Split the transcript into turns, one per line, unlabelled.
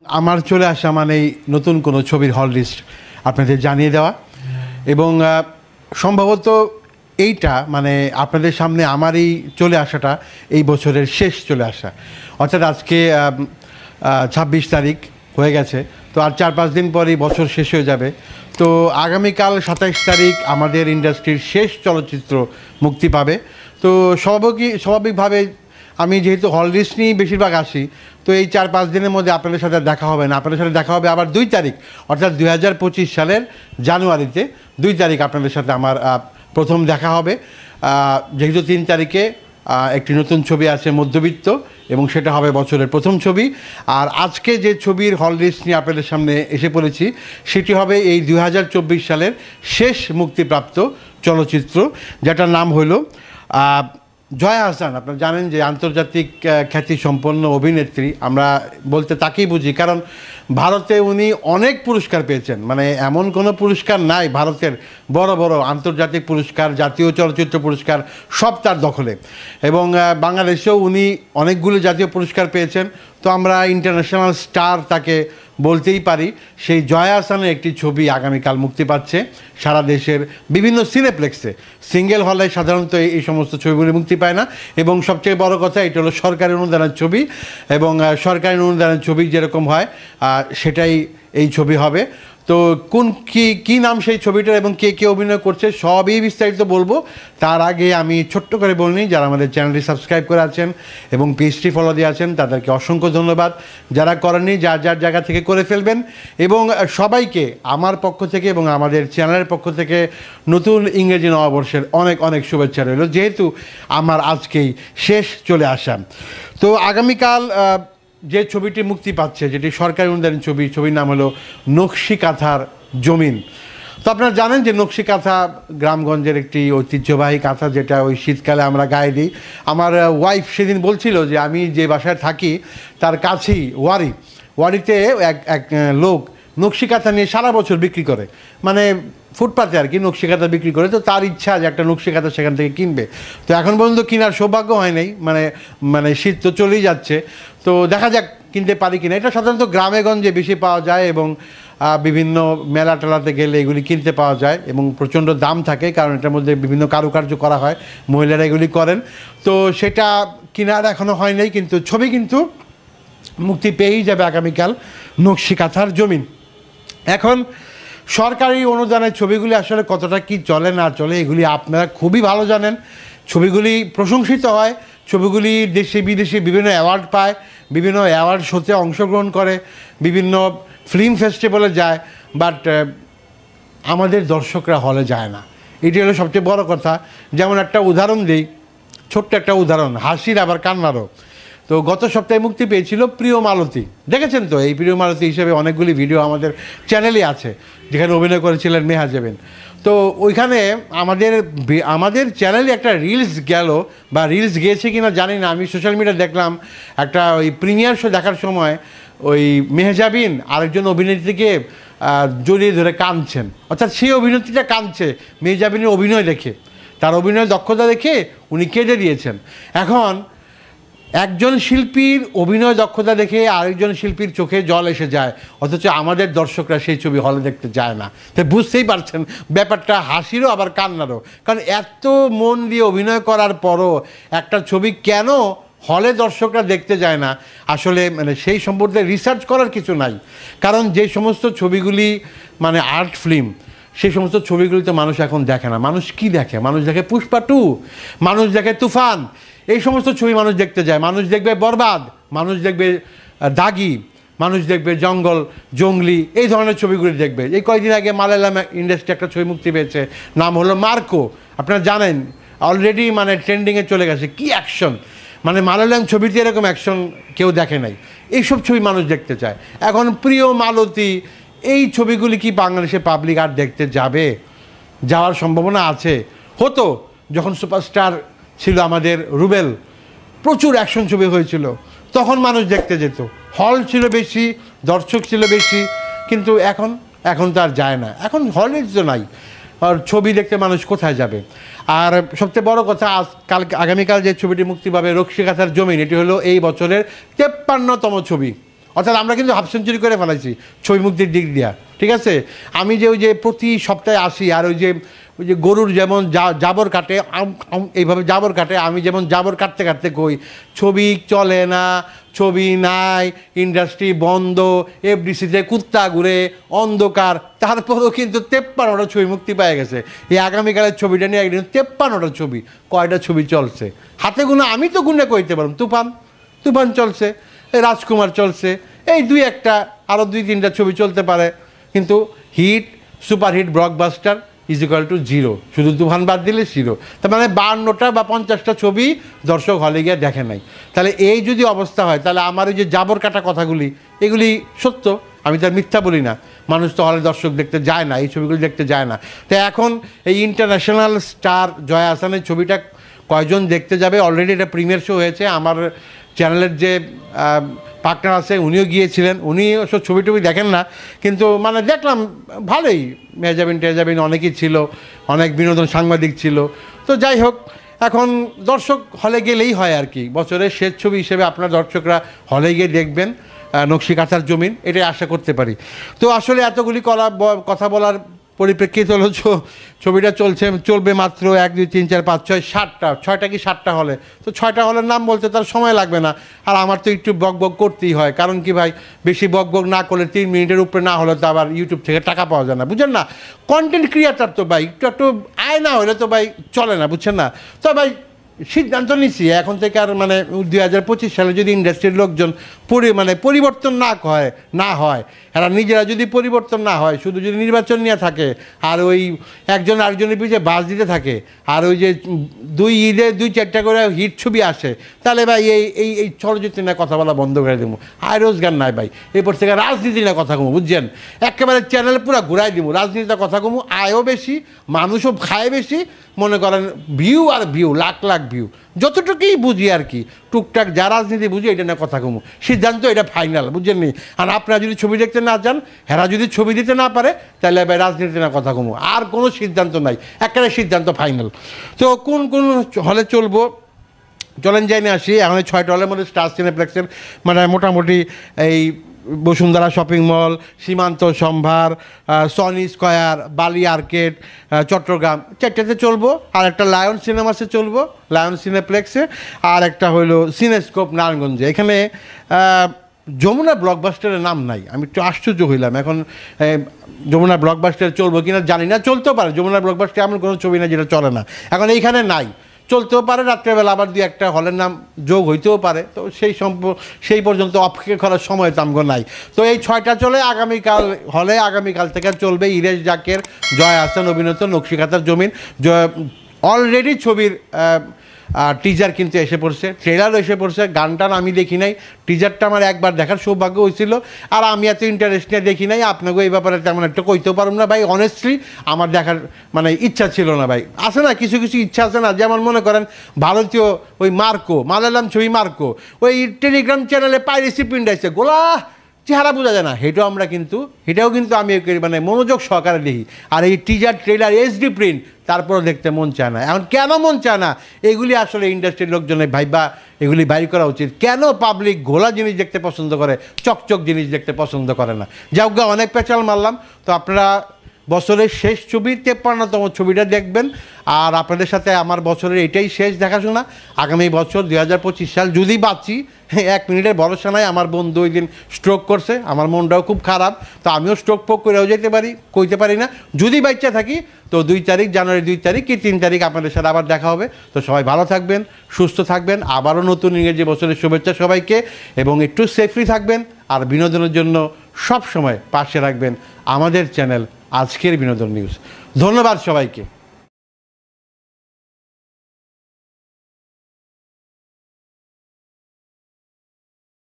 আমার চলে আসা মানেই নতুন কোনো ছবির হল লিস্ট আপনাদের জানিয়ে দেওয়া এবং সম্ভবত এইটা মানে আপনাদের সামনে আমারই চলে আসাটা এই বছরের শেষ চলে আসা, অর্থাৎ আজকে 26 তারিখ হয়ে গেছে। তো আর 4-5 দিন পরই বছর শেষ হয়ে যাবে। তো আগামীকাল 27 তারিখ আমাদের ইন্ডাস্ট্রির শেষ চলচ্চিত্র মুক্তি পাবে। তো স্বাভাবিকভাবে আমি যেহেতু হল লিস্ট নিয়েই বেশিরভাগ আসি, তো এই 4-5 দিনের মধ্যে আপনাদের সাথে দেখা হবে না। আপনাদের সাথে দেখা হবে আবার 2 তারিখ, অর্থাৎ 2025 সালের জানুয়ারিতে 2 তারিখ আপনাদের সাথে আমার প্রথম দেখা হবে। যেহেতু 3 তারিখে একটি নতুন ছবি আছে মধ্যবিত্ত, এবং সেটা হবে বছরের প্রথম ছবি। আর আজকে যে ছবির হল লিস্ট নিয়ে আপনাদের সামনে এসে পড়েছি সেটি হবে এই 2024 সালের শেষ মুক্তিপ্রাপ্ত চলচ্চিত্র, যেটার নাম হলো জয়া আহসান। আপনারা জানেন যে আন্তর্জাতিক খ্যাতিসম্পন্ন অভিনেত্রী, আমরা বলতে তাকেই বুঝি, কারণ ভারতে উনি অনেক পুরস্কার পেয়েছেন। মানে এমন কোনো পুরস্কার নাই ভারতের, বড় বড় আন্তর্জাতিক পুরস্কার, জাতীয় চলচ্চিত্র পুরস্কার সব তার দখলে। এবং বাংলাদেশেও উনি অনেকগুলো জাতীয় পুরস্কার পেয়েছেন। তো আমরা ইন্টারন্যাশনাল স্টার তাকে বলতেই পারি। সেই জয়া আহসানের একটি ছবি আগামীকাল মুক্তি পাচ্ছে সারা দেশের বিভিন্ন সিনেপ্লেক্সে। সিঙ্গেল হলে সাধারণত এই সমস্ত ছবিগুলি মুক্তি পায় না, এবং সবচেয়ে বড় কথা এটা হলো সরকারি অনুদানের ছবি, এবং সরকারি অনুদানের ছবি যেরকম হয় সেটাই এই ছবি হবে। তো কী নাম সেই ছবিটার এবং কে কে অভিনয় করছে সবই বিস্তারিত বলবো। তার আগে আমি ছোট্ট করে বলি, যারা আমাদের চ্যানেলটি সাবস্ক্রাইব করে আছেন এবং পেজটি ফলো দিয়ে আছেন তাদেরকে অসংখ্য ধন্যবাদ। যারা করেননি যার যার জায়গা থেকে করে ফেলবেন। এবং সবাইকে আমার পক্ষ থেকে এবং আমাদের চ্যানেলের পক্ষ থেকে নতুন ইংরেজি নববর্ষের অনেক অনেক শুভেচ্ছা রইল, যেহেতু আমার আজকেই শেষ চলে আসা। তো আগামীকাল যে ছবিটি মুক্তি পাচ্ছে, যেটি সরকারি অনুদানের ছবির নাম হলো নকশি কাঁথার জমিন। তো আপনারা জানেন যে নকশি কাঁথা গ্রামগঞ্জের একটি ঐতিহ্যবাহী কাঁথা, যেটা ওই শীতকালে আমরা গায়ে দিই। আমার ওয়াইফ সেদিন বলছিল যে আমি যে বাসায় থাকি তার কাছেই ওয়ারিতে এক লোক নকশি কাঁথা নিয়ে সারা বছর বিক্রি করে, মানে ফুটপাতে আর কি নকশি কাঁথা বিক্রি করে। তো তার ইচ্ছা যে একটা নকশি কাঁথা সেখান থেকে কিনবে। তো এখন পর্যন্ত কেনার সৌভাগ্য হয় নাই, মানে শীত তো চলেই যাচ্ছে। তো দেখা যাক কিনতে পারি কিনা। এটা সাধারণত গ্রামে গঞ্জে বেশি পাওয়া যায়, এবং বিভিন্ন মেলা টেলাতে গেলে এগুলি কিনতে পাওয়া যায়, এবং প্রচণ্ড দাম থাকে, কারণ এটার মধ্যে বিভিন্ন কারুকার্য করা হয়, মহিলারা এগুলি করেন। তো সেটা কেনার এখনও হয় নাই, কিন্তু ছবি কিন্তু মুক্তি পেয়েই যাবে আগামীকাল, নকশি কাঁথার জমিন। এখন সরকারি অনুদানের ছবিগুলি আসলে কতটা কি চলে না চলে এগুলি আপনারা খুবই ভালো জানেন। ছবিগুলি প্রশংসিত হয়, ছবিগুলি দেশে বিদেশে বিভিন্ন অ্যাওয়ার্ড পায়, বিভিন্ন অ্যাওয়ার্ড শোতে অংশগ্রহণ করে, বিভিন্ন ফিল্ম ফেস্টিভ্যালে যায়, বাট আমাদের দর্শকরা হলে যায় না। এটি হলো সবচেয়ে বড় কথা। যেমন একটা উদাহরণ দিই, ছোট্ট একটা উদাহরণ, হাসির আবার কান্নারও। তো গত সপ্তাহে মুক্তি পেয়েছিল প্রিয় মালতী, দেখেছেন তো? এই প্রিয় মালতী হিসেবে অনেকগুলি ভিডিও আমাদের চ্যানেলে আছে, যেখানে অভিনয় করেছিলেন মেহাজাবিন। তো ওইখানে আমাদের চ্যানেলে একটা রিলস গেল, বা রিলস গিয়েছে কিনা জানি না, আমি সোশ্যাল মিডিয়া দেখলাম একটা ওই প্রিমিয়ার শো দেখার সময় ওই মেহজাবিন আরেকজন অভিনেত্রীকে জড়িয়ে ধরে কাঁদছেন, অর্থাৎ সেই অভিনেত্রীটা কাঁদছে মেহজাবিনের অভিনয় দেখে, তার অভিনয় দক্ষতা দেখে উনি কেঁদে দিয়েছেন। এখন একজন শিল্পীর অভিনয় দক্ষতা দেখে আরেকজন শিল্পীর চোখে জল এসে যায়, অথচ আমাদের দর্শকরা সেই ছবি হলে দেখতে যায় না। তাই বুঝতেই পারছেন ব্যাপারটা হাসিরও আবার কান্নারও, কারণ এত মন দিয়ে অভিনয় করার পরও একটা ছবি কেন হলে দর্শকরা দেখতে যায় না, আসলে মানে সেই সম্পর্কে রিসার্চ করার কিছু নাই। কারণ যে সমস্ত ছবিগুলি মানে আর্ট ফিল্ম, সেই সমস্ত ছবিগুলিতে মানুষ এখন দেখে না। মানুষ কি দেখে? মানুষ দেখে পুষ্পা 2, মানুষ দেখে তুফান, এই সমস্ত ছবি মানুষ দেখতে যায়। মানুষ দেখবে বরবাদ, মানুষ দেখবে দাগি, মানুষ দেখবে জঙ্গল জঙ্গলি, এই ধরনের ছবিগুলি দেখবে। এই কয়েকদিন আগে মালায়ালাম ইন্ডাস্ট্রি একটা ছবি মুক্তি পেয়েছে, নাম হলো মার্কো। আপনারা জানেন অলরেডি মানে ট্রেন্ডিংয়ে চলে গেছে। কি অ্যাকশন! মানে মালায়ালাম ছবিতে এরকম অ্যাকশন কেউ দেখে নাই। এইসব ছবি মানুষ দেখতে চায়। এখন প্রিয় মালতী, এই ছবিগুলি কি বাংলাদেশে পাবলিক আর দেখতে যাবে? যাওয়ার সম্ভাবনা আছে। হতো যখন সুপারস্টার ছিল আমাদের রুবেল, প্রচুর অ্যাকশন ছবি হয়েছিল, তখন মানুষ দেখতে যেত, হল ছিল বেশি, দর্শক ছিল বেশি। কিন্তু এখন তো আর যায় না, এখন হলের তো নাই, আর ছবি দেখতে মানুষ কোথায় যাবে? আর সবচেয়ে বড় কথা, আগামীকাল যে ছবিটি মুক্তি পাবে নকশি কাঁথার জমিন, এটি হলো এই বছরের 53তম ছবি। অর্থাৎ আমরা কিন্তু হাফ সেঞ্চুরি করে ফেলাইছি ছবি মুক্তির দিক দিয়া, ঠিক আছে। আমি যে ওই যে প্রতি সপ্তাহে আসি আর ওই যে গরুর যেমন জাবর কাটে এইভাবে জাবর কাটে, আমি যেমন জাবর কাটতে কাটতে কই ছবি চলে না, ছবি নাই, ইন্ডাস্ট্রি বন্ধ, এফডিসিতে কুত্তা ঘুরে, অন্ধকার, তারপরেও কিন্তু 53টা ছবি মুক্তি পেয়ে গেছে। এই আগামীকালের ছবিটা নিয়ে একদিন 53টা ছবি, কয়টা ছবি চলছে হাতে গুনে, আমি তো গুনে কইতে পারলাম। তুফান চলছে, এই রাজকুমার চলছে, এই দুই একটা আরও 2-3টা ছবি চলতে পারে, কিন্তু hit superhit blockbuster is equal to 0, শুধু তুফান বাদ দিলে 0। তার মানে 52টা বা 50টা ছবি দর্শক হলে গিয়ে দেখে নাই। তাহলে এই যদি অবস্থা হয়, তাহলে আমার ওই যে জাবর কাটা কথাগুলি এগুলি সত্য, আমি তার মিথ্যা বলি না। মানুষ তো হলে দর্শক দেখতে যায় না, এই ছবিগুলি দেখতে যায় না। তো এখন এই ইন্টারন্যাশনাল স্টার জয়া আহসানের ছবিটা কয়জন দেখতে যাবে? অলরেডি এটা প্রিমিয়ার শো হয়েছে। আমার চ্যানেলের যে পার্টনার আছে উনিও গিয়েছিলেন, উনি সব ছবি টবি দেখেন না, কিন্তু মানে দেখলাম ভালোই, মেহজাবিন অনেকেই ছিল, অনেক বিনোদন সাংবাদিক ছিল। তো যাই হোক, এখন দর্শক হলে গেলেই হয় আর কি। বছরের শেষ ছবি হিসেবে আপনার দর্শকরা হলে গিয়ে দেখবেন নকশি কাঁথার জমিন, এটাই আশা করতে পারি। তো আসলে এতগুলি কথা বলার পরিপ্রেক্ষিতে হলো ছবিটা চলবে মাত্র 1, 2, 3, 4, 5, 6, 7টা কি 7টা হলে। তো 6টা হলের নাম বলতে তার সময় লাগবে না, আর আমার তো একটু বক করতেই হয়। কারণ কি ভাই, বেশি বক না করলে 3 মিনিটের উপরে না হলে তো আবার ইউটিউব থেকে টাকা পাওয়া যায় না, বুঝছেন না। কন্টেন্ট ক্রিয়েটার তো ভাই একটু আয় না হলে তো ভাই চলে না, বুঝছেন না। তো ভাই সিদ্ধান্ত নিচ্ছি এখন থেকে আর মানে 2025 সালে যদি ইন্ডাস্ট্রির লোকজন পরিবর্তন না হয়, এরা নিজেরা যদি পরিবর্তন না হয়, শুধু যদি নির্বাচন নিয়ে থাকে আর ওই একজন আরেকজনের পিছিয়ে বাস দিতে থাকে, আর ওই যে 2 ঈদে 2-4টা করে হিট ছবি আসে, তাহলে ভাই এই চলচ্চিত্র নিয়ে কথা বলা বন্ধ করে দেবো। আয় রোজগার নাই ভাই, এরপর থেকে রাজনীতি নিয়ে কথা কমু, বুঝছেন। একেবারে চ্যানেল পুরো ঘুরাই দিব, রাজনীতিতে কথা কমু, আয়ও বেশি, মানুষও খায় বেশি, মনে করেন ভিউ আর ভিউ, লাখ ভিউ, যতটুকুই বুঝি আর কি, টুকটাক যা রাজনীতি বুঝি এটা না কথা কমু। সিদ্ধান্ত এটা ফাইনাল, বুঝছেন নি। আর আপনারা যদি ছবি দেখতে না যান, হেরা যদি ছবি দিতে না পারে, তাহলে ভাই রাজনীতি না কথা কমু, আর কোনো সিদ্ধান্ত নাই, একেবারে সিদ্ধান্ত ফাইনাল। তো কোন হলে চলবো চলেন যাইনি আসি। এখন 6টা হলের মধ্যে স্টার সিনেপ্লেক্সের মানে মোটামুটি এই বসুন্ধরা শপিং মল, সীমান্ত সম্ভার, সনি স্কয়ার, বালি আর্কেড, চট্টগ্রাম, 4টাতে চলবো। আর একটা লায়ন সিনেমাসে চলবো, লায়ন সিনেপ্লেক্সে। আর একটা হইলো সিনেস্কোপ নারায়ণগঞ্জে। এখানে যমুনা ব্লকবাস্টারের নাম নাই, আমি একটু আশ্চর্য হইলাম। এখন যমুনা ব্লকবাস্টার চলবো কিনা জানি না, চলতেও পারে। যমুনা ব্লকবাস্টার এমন কোনো ছবি না যেটা চলে না, এখন এইখানে নাই, চলতেও পারে। রাত্রেবেলা আবার 2-1টা হলের নাম যোগ হইতেও পারে। তো সেই পর্যন্ত অপেক্ষা করার সময় তো আমগো নাই। তো এই 6টা চলে আগামীকাল থেকে চলবে ইরেশ জাকের, জয়া আহসান অভিনীত নকশি কাঁথার জমিন। অলরেডি ছবির টিজার কিন্তু এসে পড়ছে, ট্রেলারও এসে পড়ছে। গানটান আমি দেখি নাই, টিজারটা আমার একবার দেখার সৌভাগ্য হয়েছিল, আর আমি এত ইন্টারেস্ট নিয়ে দেখি নাই। আপনাকেও এই ব্যাপারে তেমন একটা কইতেও পারব না ভাই, অনেস্টলি আমার দেখার মানে ইচ্ছা ছিল না ভাই। আছে না কিছু ইচ্ছা আছে না, যেমন মনে করেন ভারতীয় ওই মালায়ালাম ছবি মার্কো, ওই টেলিগ্রাম চ্যানেলে পাইরেসি প্রিন্ট আসছে, গোলা চেহারা বোঝা যায় না, এটাও কিন্তু আমি মানে মনোযোগ সহকারে দেখি। আর এই টিজার ট্রেলার HD প্রিন্ট, তারপরও দেখতে মন চায় না। এখন কেন মন চায় না, এগুলি আসলে ইন্ডাস্ট্রির লোকজনের ভাইবা এগুলি বাইর করা উচিত। কেন পাবলিক ঘোলা জিনিস দেখতে পছন্দ করে, চকচক জিনিস দেখতে পছন্দ করে না? যাওগা অনেক পেঁচাল মারলাম। তো আপনারা বছরের শেষ ছবি 53তম ছবিটা দেখবেন। আর আপনাদের সাথে আমার বছরের এটাই শেষ দেখাশোনা। আগামী বছর 2025 সাল যদি বাঁচি, 1 মিনিটের ভরসা নাই। আমার বন্ধু ওই দিন স্ট্রোক করছে, আমার মনটাও খুব খারাপ। তো আমিও স্ট্রোক করেও যেতে পারি, কইতে পারি না। যদি বাচ্চা থাকি তো জানুয়ারি 2 তারিখ কি 3 তারিখ আপনাদের সাথে আবার দেখা হবে। তো সবাই ভালো থাকবেন, সুস্থ থাকবেন। আবারও নতুন ইংরেজি বছরের শুভেচ্ছা সবাইকে, এবং একটু সেফলি থাকবেন। আর বিনোদনের জন্য সব সময় পাশে রাখবেন আমাদের চ্যানেল আজকের বিনোদন নিউজ। ধন্যবাদ সবাইকে।